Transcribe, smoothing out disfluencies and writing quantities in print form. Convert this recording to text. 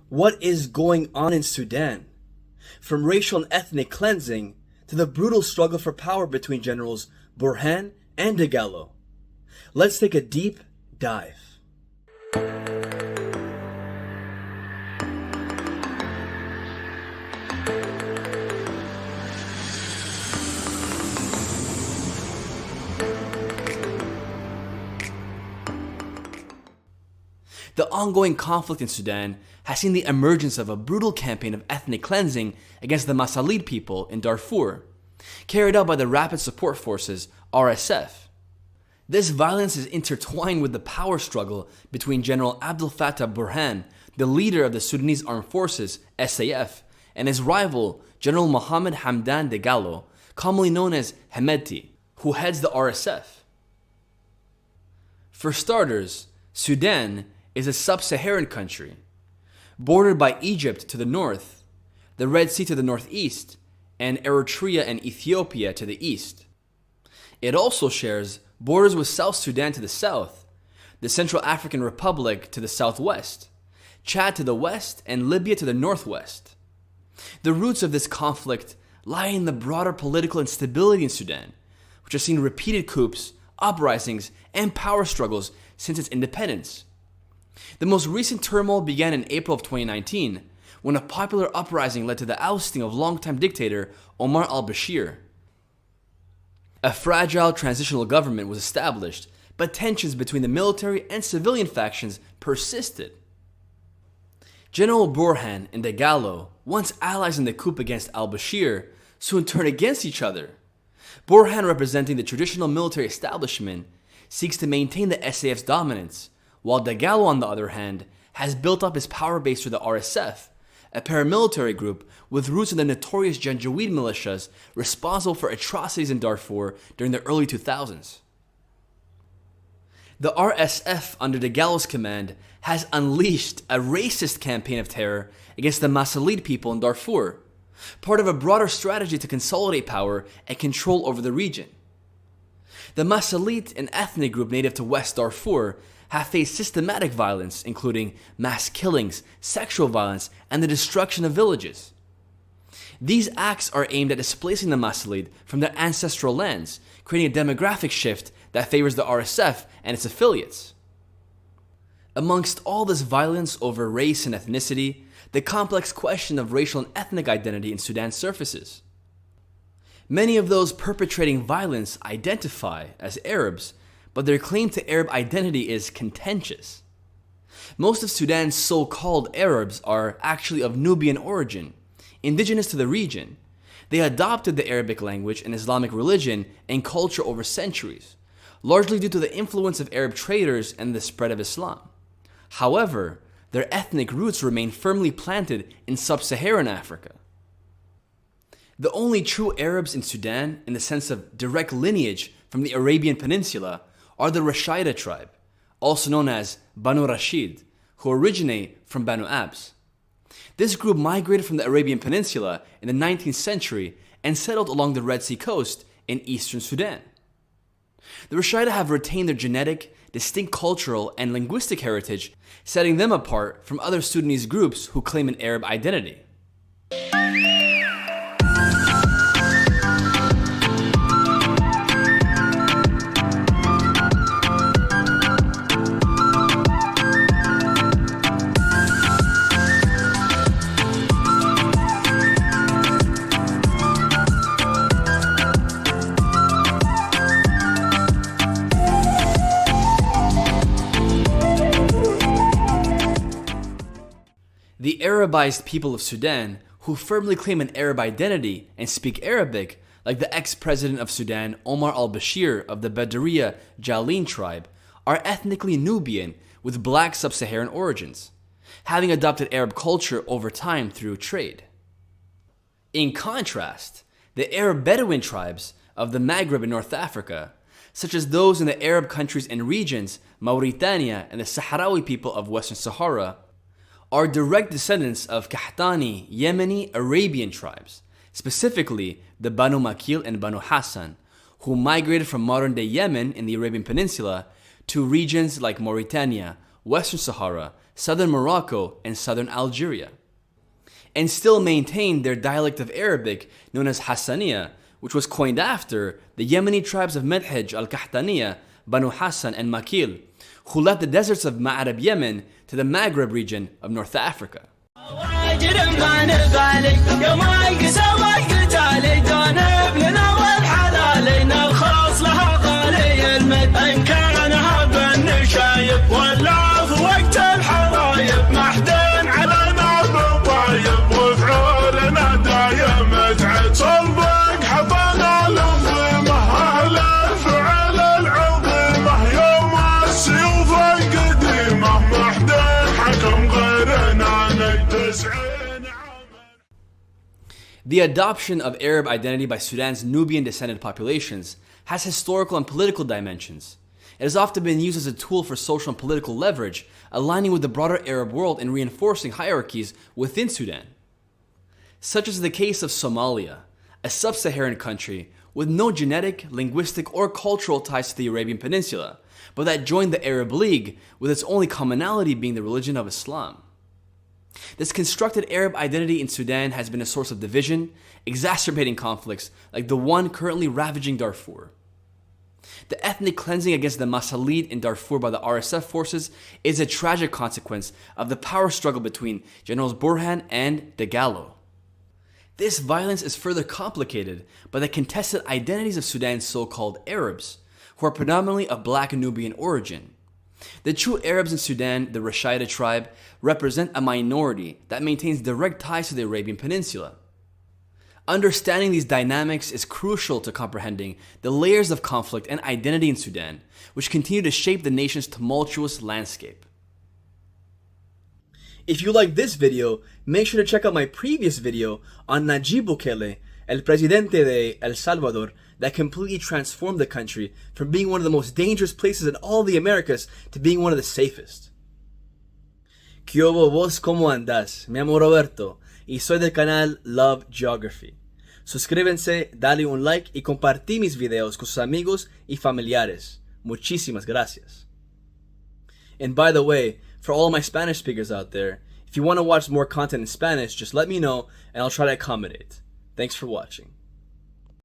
What is going on in Sudan? From racial and ethnic cleansing to the brutal struggle for power between Generals Burhan and Dagalo. Let's take a deep dive. The ongoing conflict in Sudan has seen the emergence of a brutal campaign of ethnic cleansing against the Masalid people in Darfur, carried out by the Rapid Support Forces, RSF. This violence is intertwined with the power struggle between General Abdel-Fattah Burhan, the leader of the Sudanese Armed Forces, SAF, and his rival, General Mohamed Hamdan Dagalo, commonly known as Hemedti, who heads the RSF. For starters, Sudan is a sub-Saharan country, bordered by Egypt to the north, the Red Sea to the northeast, and Eritrea and Ethiopia to the east. It also shares borders with South Sudan to the south, the Central African Republic to the southwest, Chad to the west, and Libya to the northwest. The roots of this conflict lie in the broader political instability in Sudan, which has seen repeated coups, uprisings, and power struggles since its independence. The most recent turmoil began in April of 2019, when a popular uprising led to the ousting of longtime dictator Omar al-Bashir. A fragile transitional government was established, but tensions between the military and civilian factions persisted. General Burhan and Dagalo, once allies in the coup against al-Bashir, soon turned against each other. Burhan, representing the traditional military establishment, seeks to maintain the SAF's dominance, while Dagalo, on the other hand, has built up his power base through the RSF, a paramilitary group with roots in the notorious Janjaweed militias responsible for atrocities in Darfur during the early 2000s. The RSF, under Dagalo's command, has unleashed a racist campaign of terror against the Masalid people in Darfur, part of a broader strategy to consolidate power and control over the region. The Masalid, an ethnic group native to West Darfur, have faced systematic violence, including mass killings, sexual violence, and the destruction of villages. These acts are aimed at displacing the Masalid from their ancestral lands, creating a demographic shift that favors the RSF and its affiliates. Amongst all this violence over race and ethnicity, the complex question of racial and ethnic identity in Sudan surfaces. Many of those perpetrating violence identify as Arabs, but their claim to Arab identity is contentious. Most of Sudan's so-called Arabs are actually of Nubian origin, indigenous to the region. They adopted the Arabic language and Islamic religion and culture over centuries, largely due to the influence of Arab traders and the spread of Islam. However, their ethnic roots remain firmly planted in sub-Saharan Africa. The only true Arabs in Sudan, in the sense of direct lineage from the Arabian Peninsula, are the Rashida tribe, also known as Banu Rashid, who originate from Banu Abs. This group migrated from the Arabian Peninsula in the 19th century and settled along the Red Sea coast in eastern Sudan. The Rashida have retained their genetic, distinct cultural, and linguistic heritage, setting them apart from other Sudanese groups who claim an Arab identity. The Arabized people of Sudan, who firmly claim an Arab identity and speak Arabic, like the ex-president of Sudan, Omar al-Bashir of the Badariya Jalin tribe, are ethnically Nubian with black sub-Saharan origins, having adopted Arab culture over time through trade. In contrast, the Arab Bedouin tribes of the Maghreb in North Africa, such as those in the Arab countries and regions, Mauritania and the Sahrawi people of Western Sahara, are direct descendants of Qahtani, Yemeni, Arabian tribes, specifically the Banu Makil and Banu Hassan, who migrated from modern-day Yemen in the Arabian Peninsula to regions like Mauritania, Western Sahara, southern Morocco, and southern Algeria, and still maintained their dialect of Arabic known as Hassaniya, which was coined after the Yemeni tribes of Medhej, al-Qahtaniya, Banu Hassan, and Makil, who left the deserts of Ma'arab Yemen to the Maghreb region of North Africa. The adoption of Arab identity by Sudan's Nubian-descended populations has historical and political dimensions. It has often been used as a tool for social and political leverage, aligning with the broader Arab world and reinforcing hierarchies within Sudan. Such is the case of Somalia, a sub-Saharan country with no genetic, linguistic, or cultural ties to the Arabian Peninsula, but that joined the Arab League with its only commonality being the religion of Islam. This constructed Arab identity in Sudan has been a source of division, exacerbating conflicts like the one currently ravaging Darfur. The ethnic cleansing against the Masalid in Darfur by the RSF forces is a tragic consequence of the power struggle between Generals Burhan and Dagalo. This violence is further complicated by the contested identities of Sudan's so-called Arabs, who are predominantly of black Nubian origin. The true Arabs in Sudan, the Rashida tribe, represent a minority that maintains direct ties to the Arabian Peninsula. Understanding these dynamics is crucial to comprehending the layers of conflict and identity in Sudan, which continue to shape the nation's tumultuous landscape. If you like this video, make sure to check out my previous video on Najib Bukele, el presidente de El Salvador, that completely transformed the country from being one of the most dangerous places in all the Americas to being one of the safest. ¿Qué hubo vos? ¿Cómo andas? Me llamo Roberto y soy del canal Love Geography. Suscríbanse, dale un like y compartí mis videos con sus amigos y familiares. Muchísimas gracias. And by the way, for all my Spanish speakers out there, if you want to watch more content in Spanish, just let me know and I'll try to accommodate. Thanks for watching.